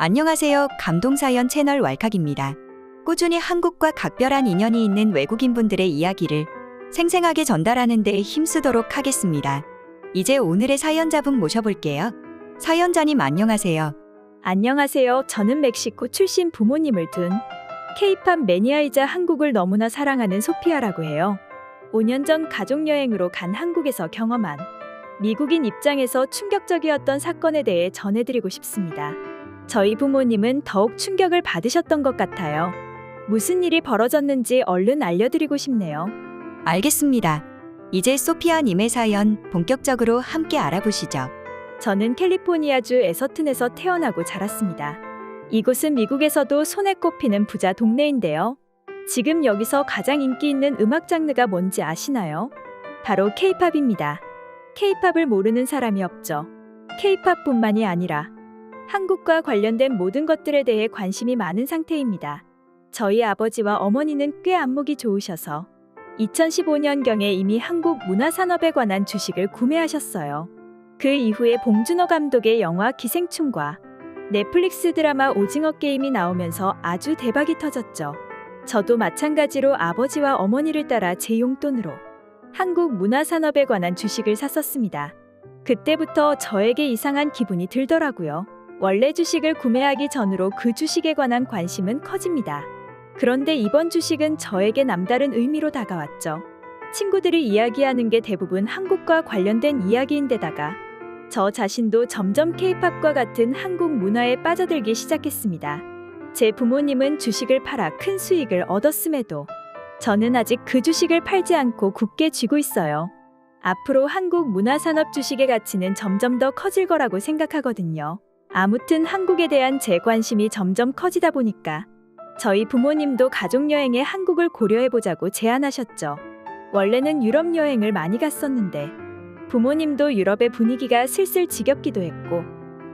안녕하세요. 감동사연 채널 왈칵입니다. 꾸준히 한국과 각별한 인연이 있는 외국인분들의 이야기를 생생하게 전달하는 데 힘쓰도록 하겠습니다. 이제 오늘의 사연자분 모셔볼게요. 사연자님 안녕하세요. 안녕하세요. 저는 멕시코 출신 부모님을 둔 K-팝 매니아이자 한국을 너무나 사랑하는 소피아라고 해요. 5년 전 가족여행으로 간 한국에서 경험한 미국인 입장에서 충격적이었던 사건에 대해 전해드리고 싶습니다. 저희 부모님은 더욱 충격을 받으셨던 것 같아요. 무슨 일이 벌어졌는지 얼른 알려드리고 싶네요. 알겠습니다. 이제 소피아님의 사연 본격적으로 함께 알아보시죠. 저는 캘리포니아주 에서튼에서 태어나고 자랐습니다. 이곳은 미국에서도 손에 꼽히는 부자 동네인데요. 지금 여기서 가장 인기 있는 음악 장르가 뭔지 아시나요? 바로 K-팝입니다. K-팝을 모르는 사람이 없죠. K-팝뿐만이 아니라 한국과 관련된 모든 것들에 대해 관심이 많은 상태입니다. 저희 아버지와 어머니는 꽤 안목이 좋으셔서 2015년경에 이미 한국 문화산업에 관한 주식을 구매하셨어요. 그 이후에 봉준호 감독의 영화 기생충과 넷플릭스 드라마 오징어 게임이 나오면서 아주 대박이 터졌죠. 저도 마찬가지로 아버지와 어머니를 따라 제 용돈으로 한국 문화산업에 관한 주식을 샀었습니다. 그때부터 저에게 이상한 기분이 들더라고요. 원래 주식을 구매하기 전으로 그 주식에 관한 관심은 커집니다. 그런데 이번 주식은 저에게 남다른 의미로 다가왔죠. 친구들이 이야기하는 게 대부분 한국과 관련된 이야기인데다가 저 자신도 점점 K-팝과 같은 한국 문화에 빠져들기 시작했습니다. 제 부모님은 주식을 팔아 큰 수익을 얻었음에도 저는 아직 그 주식을 팔지 않고 굳게 쥐고 있어요. 앞으로 한국 문화산업 주식의 가치는 점점 더 커질 거라고 생각하거든요. 아무튼 한국에 대한 제 관심이 점점 커지다 보니까 저희 부모님도 가족여행에 한국을 고려해보자고 제안하셨죠. 원래는 유럽 여행을 많이 갔었는데 부모님도 유럽의 분위기가 슬슬 지겹기도 했고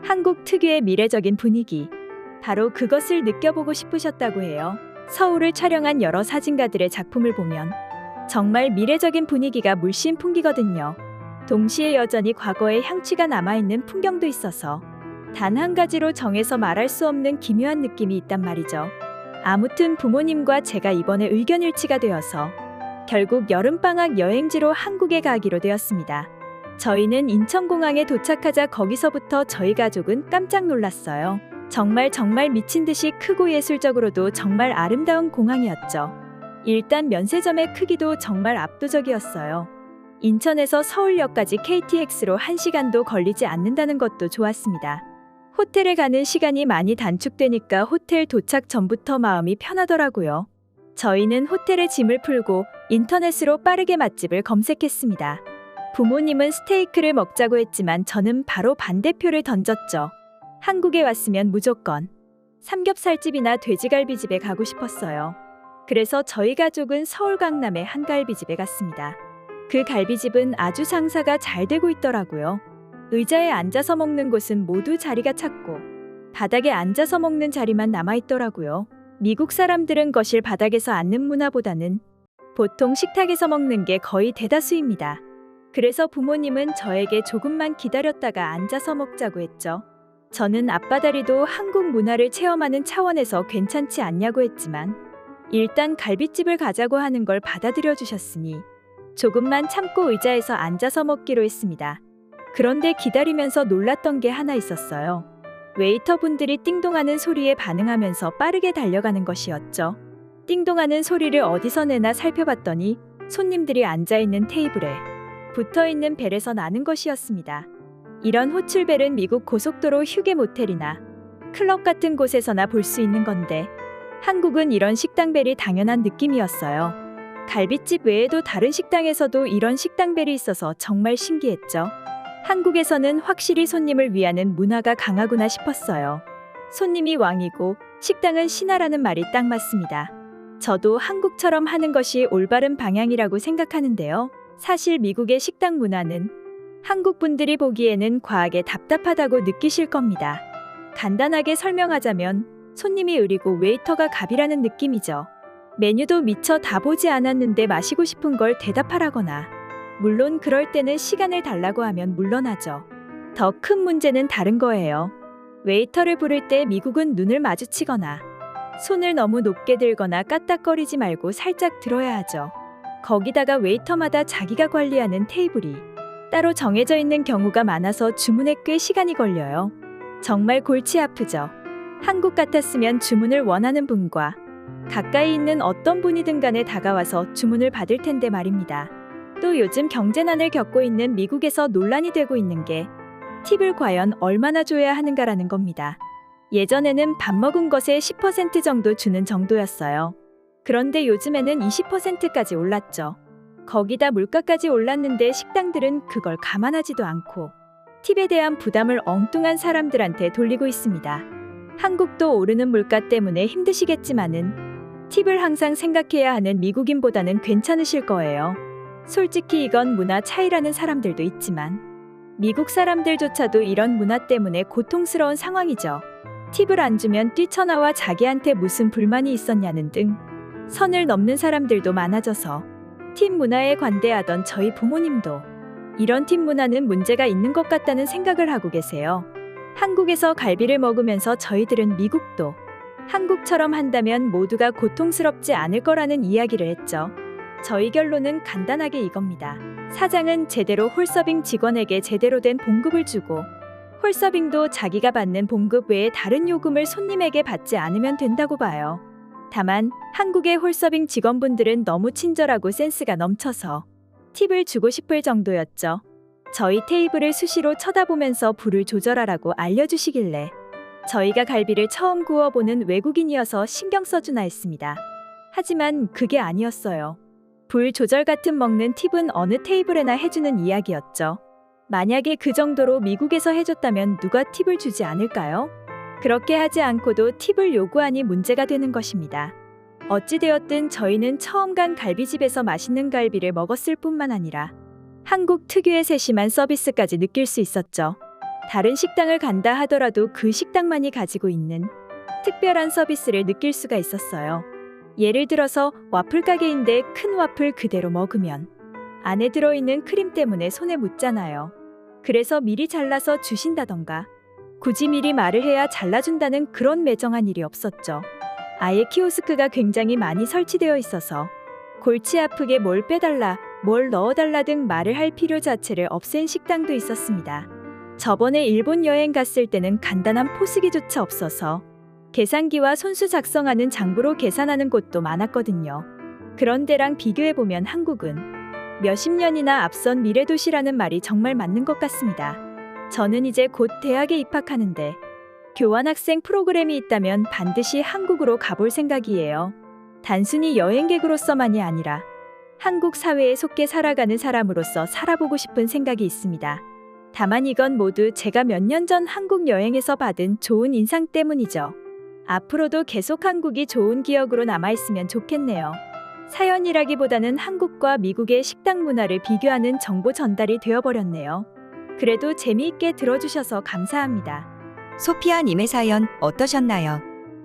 한국 특유의 미래적인 분위기, 바로 그것을 느껴보고 싶으셨다고 해요. 서울을 촬영한 여러 사진가들의 작품을 보면 정말 미래적인 분위기가 물씬 풍기거든요. 동시에 여전히 과거의 향취가 남아있는 풍경도 있어서 단 한 가지로 정해서 말할 수 없는 기묘한 느낌이 있단 말이죠. 아무튼 부모님과 제가 이번에 의견 일치가 되어서 결국 여름방학 여행지로 한국에 가기로 되었습니다. 저희는 인천공항에 도착하자 거기서부터 저희 가족은 깜짝 놀랐어요. 정말 미친 듯이 크고 예술적으로도 정말 아름다운 공항이었죠. 일단 면세점의 크기도 정말 압도적이었어요. 인천에서 서울역까지 KTX로 1시간도 걸리지 않는다는 것도 좋았습니다. 호텔에 가는 시간이 많이 단축되니까 호텔 도착 전부터 마음이 편하더라고요. 저희는 호텔에 짐을 풀고 인터넷으로 빠르게 맛집을 검색했습니다. 부모님은 스테이크를 먹자고 했지만 저는 바로 반대표를 던졌죠. 한국에 왔으면 무조건 삼겹살집이나 돼지갈비집에 가고 싶었어요. 그래서 저희 가족은 서울 강남의 한 갈비집에 갔습니다. 그 갈비집은 아주 장사가 잘 되고 있더라고요. 의자에 앉아서 먹는 곳은 모두 자리가 찼고 바닥에 앉아서 먹는 자리만 남아있더라고요. 미국 사람들은 거실 바닥에서 앉는 문화보다는 보통 식탁에서 먹는 게 거의 대다수입니다. 그래서 부모님은 저에게 조금만 기다렸다가 앉아서 먹자고 했죠. 저는 앞바다리도 한국 문화를 체험하는 차원에서 괜찮지 않냐고 했지만 일단 갈비집을 가자고 하는 걸 받아들여 주셨으니 조금만 참고 의자에서 앉아서 먹기로 했습니다. 그런데 기다리면서 놀랐던 게 하나 있었어요. 웨이터분들이 띵동하는 소리에 반응하면서 빠르게 달려가는 것이었죠. 띵동하는 소리를 어디서 내나 살펴봤더니 손님들이 앉아있는 테이블에 붙어있는 벨에서 나는 것이었습니다. 이런 호출벨은 미국 고속도로 휴게 모텔이나 클럽 같은 곳에서나 볼 수 있는 건데 한국은 이런 식당벨이 당연한 느낌이었어요. 갈비집 외에도 다른 식당에서도 이런 식당벨이 있어서 정말 신기했죠. 한국에서는 확실히 손님을 위하는 문화가 강하구나 싶었어요. 손님이 왕이고 식당은 신하라는 말이 딱 맞습니다. 저도 한국처럼 하는 것이 올바른 방향이라고 생각하는데요. 사실 미국의 식당 문화는 한국 분들이 보기에는 과하게 답답하다고 느끼실 겁니다. 간단하게 설명하자면 손님이 의리고 웨이터가 갑이라는 느낌이죠. 메뉴도 미처 다 보지 않았는데 마시고 싶은 걸 대답하라거나 물론 그럴 때는 시간을 달라고 하면 물러나죠. 더 큰 문제는 다른 거예요. 웨이터를 부를 때 미국은 눈을 마주치거나 손을 너무 높게 들거나 까딱거리지 말고 살짝 들어야 하죠. 거기다가 웨이터마다 자기가 관리하는 테이블이 따로 정해져 있는 경우가 많아서 주문에 꽤 시간이 걸려요. 정말 골치 아프죠. 한국 같았으면 주문을 원하는 분과 가까이 있는 어떤 분이든 간에 다가와서 주문을 받을 텐데 말입니다. 또 요즘 경제난을 겪고 있는 미국에서 논란이 되고 있는 게 팁을 과연 얼마나 줘야 하는가라는 겁니다. 예전에는 밥 먹은 것의 10% 정도 주는 정도였어요. 그런데 요즘에는 20%까지 올랐죠. 거기다 물가까지 올랐는데 식당들은 그걸 감안하지도 않고 팁에 대한 부담을 엉뚱한 사람들한테 돌리고 있습니다. 한국도 오르는 물가 때문에 힘드시겠지만은 팁을 항상 생각해야 하는 미국인보다는 괜찮으실 거예요. 솔직히 이건 문화 차이라는 사람들도 있지만 미국 사람들조차도 이런 문화 때문에 고통스러운 상황이죠. 팁을 안 주면 뛰쳐나와 자기한테 무슨 불만이 있었냐는 등 선을 넘는 사람들도 많아져서 팁 문화에 관대하던 저희 부모님도 이런 팁 문화는 문제가 있는 것 같다는 생각을 하고 계세요. 한국에서 갈비를 먹으면서 저희들은 미국도 한국처럼 한다면 모두가 고통스럽지 않을 거라는 이야기를 했죠. 저희 결론은 간단하게 이겁니다. 사장은 제대로 홀서빙 직원에게 제대로 된 봉급을 주고 홀서빙도 자기가 받는 봉급 외에 다른 요금을 손님에게 받지 않으면 된다고 봐요. 다만 한국의 홀서빙 직원분들은 너무 친절하고 센스가 넘쳐서 팁을 주고 싶을 정도였죠. 저희 테이블을 수시로 쳐다보면서 불을 조절하라고 알려주시길래 저희가 갈비를 처음 구워보는 외국인이어서 신경 써주나 했습니다. 하지만 그게 아니었어요. 불 조절 같은 먹는 팁은 어느 테이블에나 해주는 이야기였죠. 만약에 그 정도로 미국에서 해줬다면 누가 팁을 주지 않을까요? 그렇게 하지 않고도 팁을 요구하니 문제가 되는 것입니다. 어찌되었든 저희는 처음 간 갈비집에서 맛있는 갈비를 먹었을 뿐만 아니라 한국 특유의 세심한 서비스까지 느낄 수 있었죠. 다른 식당을 간다 하더라도 그 식당만이 가지고 있는 특별한 서비스를 느낄 수가 있었어요. 예를 들어서 와플 가게인데 큰 와플 그대로 먹으면 안에 들어있는 크림 때문에 손에 묻잖아요. 그래서 미리 잘라서 주신다던가 굳이 미리 말을 해야 잘라준다는 그런 매정한 일이 없었죠. 아예 키오스크가 굉장히 많이 설치되어 있어서 골치 아프게 뭘 빼달라, 뭘 넣어달라 등 말을 할 필요 자체를 없앤 식당도 있었습니다. 저번에 일본 여행 갔을 때는 간단한 포스기조차 없어서 계산기와 손수 작성하는 장부로 계산하는 곳도 많았거든요. 그런 데랑 비교해보면 한국은 몇십 년이나 앞선 미래도시라는 말이 정말 맞는 것 같습니다. 저는 이제 곧 대학에 입학하는데 교환학생 프로그램이 있다면 반드시 한국으로 가볼 생각이에요. 단순히 여행객으로서만이 아니라 한국 사회에 속해 살아가는 사람으로서 살아보고 싶은 생각이 있습니다. 다만 이건 모두 제가 몇 년 전 한국 여행에서 받은 좋은 인상 때문이죠. 앞으로도 계속 한국이 좋은 기억으로 남아있으면 좋겠네요. 사연이라기보다는 한국과 미국의 식당 문화를 비교하는 정보 전달이 되어버렸네요. 그래도 재미있게 들어주셔서 감사합니다. 소피아님의 사연 어떠셨나요?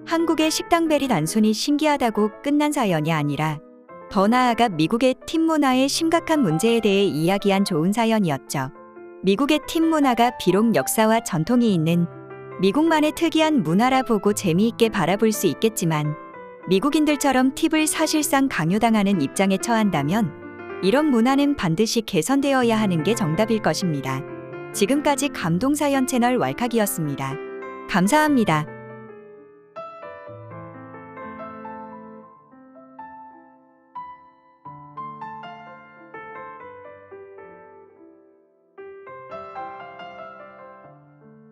한국의 식당벨이 단순히 신기하다고 끝난 사연이 아니라 더 나아가 미국의 팁 문화의 심각한 문제에 대해 이야기한 좋은 사연이었죠. 미국의 팁 문화가 비록 역사와 전통이 있는 미국만의 특이한 문화라 보고 재미있게 바라볼 수 있겠지만 미국인들처럼 팁을 사실상 강요당하는 입장에 처한다면 이런 문화는 반드시 개선되어야 하는 게 정답일 것입니다. 지금까지 감동사연 채널 왈칵이었습니다. 감사합니다.